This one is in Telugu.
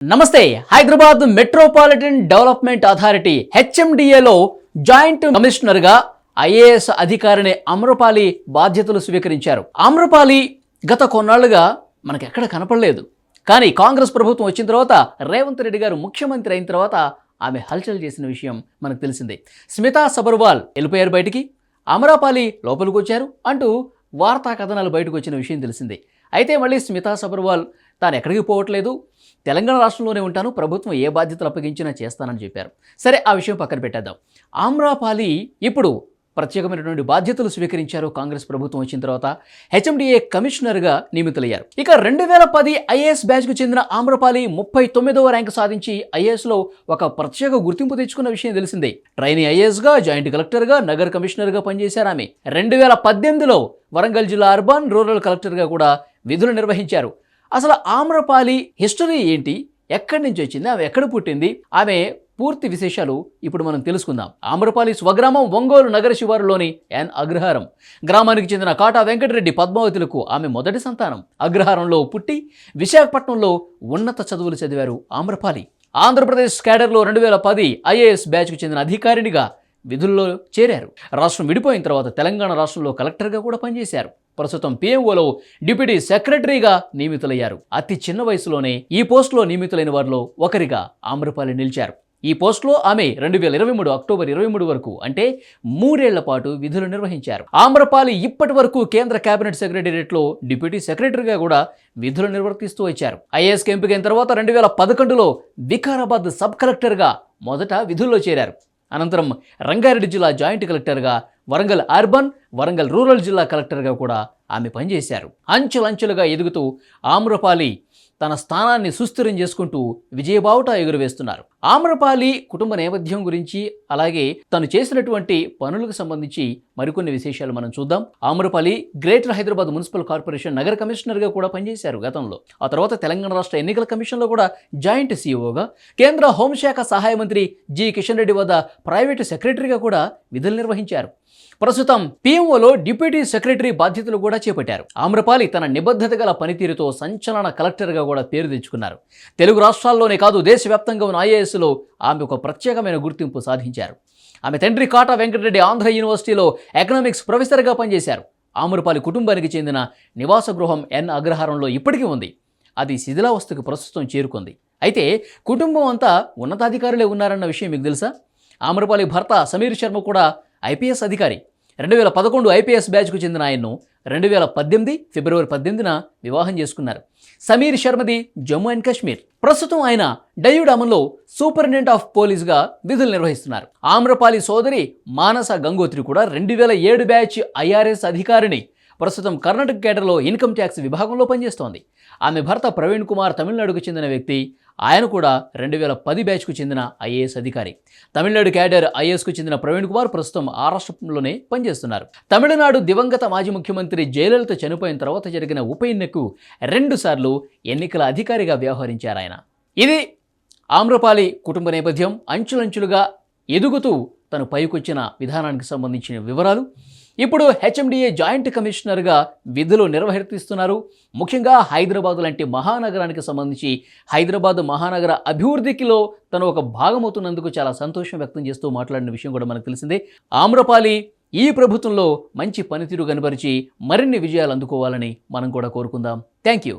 నమస్తే. హైదరాబాద్ మెట్రోపాలిటన్ డెవలప్మెంట్ అథారిటీ హెచ్ఎండిఏలో జాయింట్ కమిషనర్గా ఐఏఎస్ అధికారిని అమ్రపాలి బాధ్యతలు స్వీకరించారు. అమ్రపాలి గత కొన్నాళ్లుగా మనకెక్కడ కనపడలేదు. కానీ కాంగ్రెస్ ప్రభుత్వం వచ్చిన తర్వాత రేవంత్ రెడ్డి గారు ముఖ్యమంత్రి అయిన తర్వాత ఆమె హల్చల్ చేసిన విషయం మనకు తెలిసిందే. స్మితా సబర్వాల్ వెళ్ళిపోయారు బయటికి, అమ్రపాలి లోపలికి వచ్చారు అంటూ వార్తా కథనాలు బయటకు వచ్చిన విషయం తెలిసిందే. అయితే మళ్ళీ స్మితా సబర్వాల్ తాను ఎక్కడికి పోవట్లేదు, తెలంగాణ రాష్ట్రంలోనే ఉంటాను, ప్రభుత్వం ఏ బాధ్యతలు అప్పగించినా చేస్తానని చెప్పారు. సరే, ఆ విషయం పక్కన పెట్టేద్దాం. అమ్రపాలి ఇప్పుడు ప్రత్యేకమైనటువంటి బాధ్యతలు స్వీకరించారు. కాంగ్రెస్ ప్రభుత్వం వచ్చిన తర్వాత హెచ్ఎండిఏ కమిషనర్గా నియమితులయ్యారు. ఇక 2010 ఐఏఎస్ బ్యాచ్కు చెందిన అమ్రపాలి 39వ ర్యాంకు సాధించి ఐఏఎస్లో ఒక ప్రత్యేక గుర్తింపు తెచ్చుకున్న విషయం తెలిసిందే. ట్రైనీ ఐఏఎస్గా, జాయింట్ కలెక్టర్గా, నగర్ కమిషనర్గా పనిచేశారు ఆమె. 2018లో వరంగల్ జిల్లా అర్బన్ రూరల్ కలెక్టర్గా కూడా విధులు నిర్వహించారు. అసలు అమ్రపాలి హిస్టరీ ఏంటి, ఎక్కడి నుంచి వచ్చింది, ఆమె ఎక్కడ పుట్టింది, ఆమె పూర్తి విశేషాలు ఇప్పుడు మనం తెలుసుకుందాం. అమ్రపాలి స్వగ్రామం ఒంగోలు నగర శివారులోని ఎన్ అగ్రహారం గ్రామానికి చెందిన కాటా వెంకటరెడ్డి పద్మావతులకు ఆమె మొదటి సంతానం. అగ్రహారంలో పుట్టి విశాఖపట్నంలో ఉన్నత చదువులు చదివారు అమ్రపాలి. ఆంధ్రప్రదేశ్ క్యాడర్లో 2010 ఐఏఎస్ బ్యాచ్కు చెందిన అధికారినిగా విధుల్లో చేరారు. రాష్ట్రం విడిపోయిన తర్వాత తెలంగాణ రాష్ట్రంలో కలెక్టర్గా కూడా పనిచేశారు. ప్రస్తుతం పిఎంఓలో డిప్యూటీ సెక్రటరీగా నియమితులయ్యారు. అతి చిన్న వయసులోనే ఈ పోస్టులో నియమితులైన వారిలో ఒకరిగా అమ్రపాలి నిలిచారు. ఈ పోస్టులో ఆమె 2023 అక్టోబర్ 23 వరకు, అంటే 3 ఏళ్ల పాటు విధులు నిర్వహించారు. అమ్రపాలి ఇప్పటి వరకు కేంద్ర కేబినెట్ సెక్రటేరియట్లో డిప్యూటీ సెక్రటరీగా కూడా విధులు నిర్వర్తిస్తూ వచ్చారు. ఐఏఎస్కి ఎంపికైన తర్వాత 2011లో వికారాబాద్ సబ్ కలెక్టర్గా మొదట విధుల్లో చేరారు. అనంతరం రంగారెడ్డి జిల్లా జాయింట్ కలెక్టర్గా, వరంగల్ అర్బన్, వరంగల్ రూరల్ జిల్లా కలెక్టర్గా కూడా ఆమె పనిచేశారు. అంచెలంచెలుగా ఎదుగుతూ అమ్రపాలి తన స్థానాన్ని సుస్థిరం చేసుకుంటూ విజయబావుట ఎగురవేస్తున్నారు. అమ్రపాలి కుటుంబ నేపథ్యం గురించి, అలాగే తను చేసినటువంటి పనులకు సంబంధించి మరికొన్ని విశేషాలు మనం చూద్దాం. Amrapali greater Hyderabad municipal corporation నగర కమిషనర్గా కూడా పనిచేశారు గతంలో. ఆ తర్వాత తెలంగాణ రాష్ట్ర ఎన్నికల కమిషన్లో కూడా జాయింట్ సీఈఓగా, కేంద్ర హోంశాఖ సహాయ మంత్రి జి కిషన్ రెడ్డి వద్ద ప్రైవేటు సెక్రటరీగా కూడా విధులు నిర్వహించారు. ప్రస్తుతం పిఎంఓలో డిప్యూటీ సెక్రటరీ బాధ్యతలు కూడా చేపట్టారు. అమ్రపాలి తన నిబద్ధత గల పనితీరుతో సంచలన కలెక్టర్గా కూడా పేరు తెచ్చుకున్నారు. తెలుగు రాష్ట్రాల్లోనే కాదు, దేశవ్యాప్తంగా ఉన్న ఐఏఎస్లో ఆమె ఒక ప్రత్యేకమైన గుర్తింపు సాధించారు. ఆమె తండ్రి కాటా వెంకటరెడ్డి ఆంధ్ర యూనివర్సిటీలో ఎకనామిక్స్ ప్రొఫెసర్గా పనిచేశారు. అమ్రపాలి కుటుంబానికి చెందిన నివాస గృహం ఎన్ అగ్రహారంలో ఇప్పటికీ ఉంది. అది శిథిలావస్థకు ప్రస్తుతం చేరుకుంది. అయితే కుటుంబం అంతా ఉన్నతాధికారులే ఉన్నారన్న విషయం మీకు తెలుసా? అమ్రపాలి భర్త సమీర్ శర్మ కూడా ఐపీఎస్ అధికారి. 2011 ఐపీఎస్ బ్యాచ్కు చెందిన ఆయన్ను 2018 ఫిబ్రవరి 18న వివాహం చేసుకున్నారు. సమీర్ శర్మది జమ్మూ అండ్ కాశ్మీర్. ప్రస్తుతం ఆయన డయ్యూడామంలో సూపరింటెండెంట్ ఆఫ్ పోలీస్గా విధులు నిర్వహిస్తున్నారు. అమ్రపాలి సోదరి మానస గంగోత్రి కూడా 2007 బ్యాచ్ ఐఆర్ఎస్ అధికారిని. ప్రస్తుతం కర్ణాటక కేడర్లో ఇన్కమ్ ట్యాక్స్ విభాగంలో పనిచేస్తోంది. ఆమె భర్త ప్రవీణ్ కుమార్ తమిళనాడుకు చెందిన వ్యక్తి. ఆయన కూడా 2010 బ్యాచ్కు చెందిన ఐఏఎస్ అధికారి. తమిళనాడు క్యాడర్ ఐఏఎస్కు చెందిన ప్రవీణ్ కుమార్ ప్రస్తుతం ఆ రాష్ట్రంలోనే పనిచేస్తున్నారు. తమిళనాడు దివంగత మాజీ ముఖ్యమంత్రి జయలలిత చనిపోయిన తర్వాత జరిగిన ఉప ఎన్నికకు 2 సార్లు ఎన్నికల అధికారిగా వ్యవహరించారు ఆయన. ఇది అమ్రపాలి కుటుంబ నేపథ్యం. అంచులంచులుగా ఎదుగుతూ తను పైకొచ్చిన విధానానికి సంబంధించిన వివరాలు. ఇప్పుడు హెచ్ఎండిఏ జాయింట్ కమిషనర్గా విధులు నిర్వర్తిస్తున్నారు. ముఖ్యంగా హైదరాబాద్ లాంటి మహానగరానికి సంబంధించి హైదరాబాద్ మహానగర అభివృద్ధికిలో తను ఒక భాగమవుతున్నందుకు చాలా సంతోషం వ్యక్తం చేస్తూ మాట్లాడిన విషయం కూడా మనకు తెలిసిందే. అమ్రపాలి ఈ ప్రభుత్వంలో మంచి పనితీరు కనబరిచి మరిన్ని విజయాలు అందుకోవాలని మనం కూడా కోరుకుందాం. Thank you.